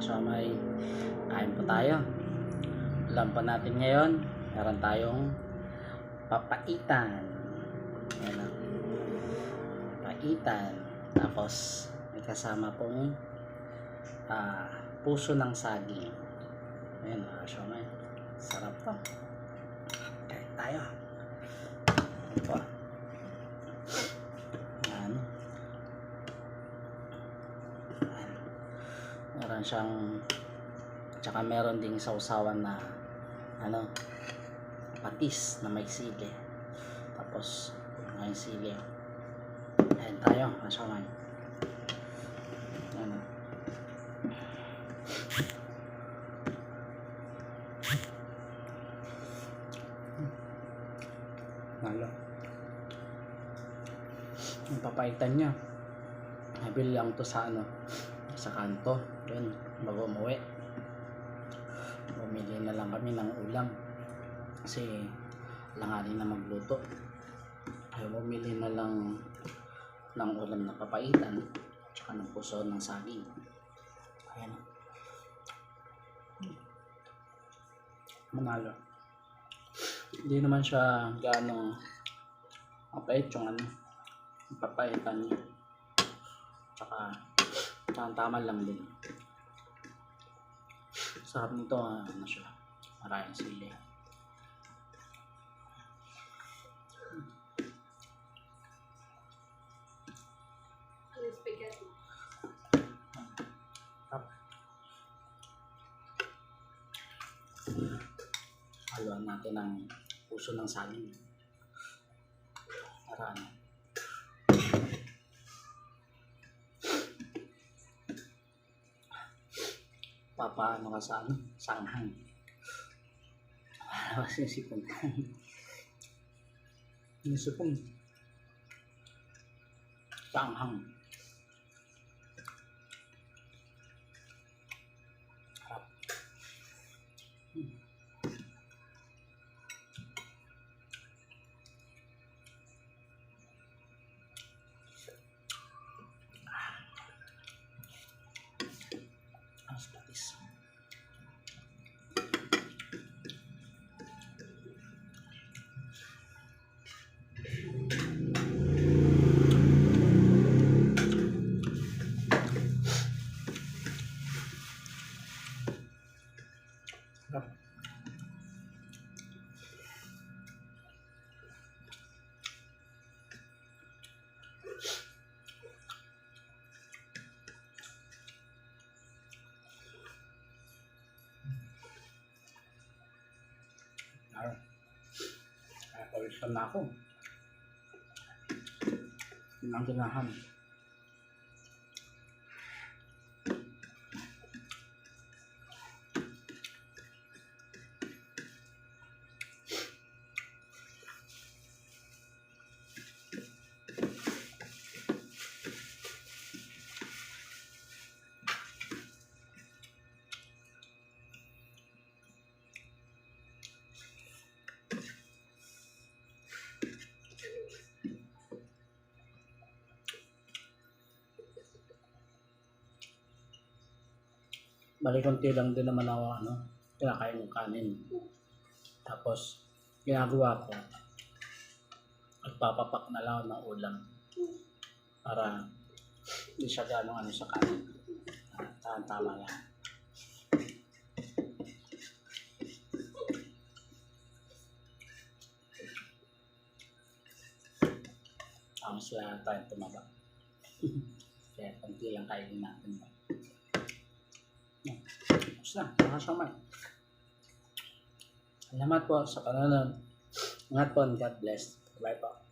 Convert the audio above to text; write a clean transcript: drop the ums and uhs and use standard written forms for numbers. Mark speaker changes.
Speaker 1: Kasamay, kain po tayo. Ulam po natin ngayon, meron tayong papaitan. Ayan o, papaitan. Tapos may kasama pong puso ng saging. Ayan o, kasamay, sarap to. Kain tayo. Ayan po. Ayan. Meron siyang, tsaka meron ding sausawan na patis na may sili. Tapos may sili. Ayan tayo, kasamay. Ayan. Nalo. Ang papaitan niya, nabili lang to sa sa kanto doon bago umuwi. Bumili na lang kami ng ulam kasi langanin na magluto, ay bumili na lang ng ulam na papaitan tsaka ng puso ng saging. Ayan, manalo. Hindi naman siya gaano mapait yung papaitan niya, tsaka tama lang din. Sarap nito, siya, maraming sili.
Speaker 2: Spaghetti.
Speaker 1: Haluan natin ang puso ng saging. Marami. Papaano ka sa sanghang. Para kasi sipon. Yung sipon. Sanghang. Harap. Mas patis. Kaya pawisan na ako. Yun ang ganahan. Bali konti lang din naman ako kinakain ng kanin. Tapos ginagawa ko, nagpapapak na lang ng ulam para hindi siya gano'ng sa kanin. Tama lang. Tapos wala tayong tumaba. Kaya konti lang kainin natin. Tapos na, nakasamay. Salamat po sa panonood. Ingat po and God bless. Bye po.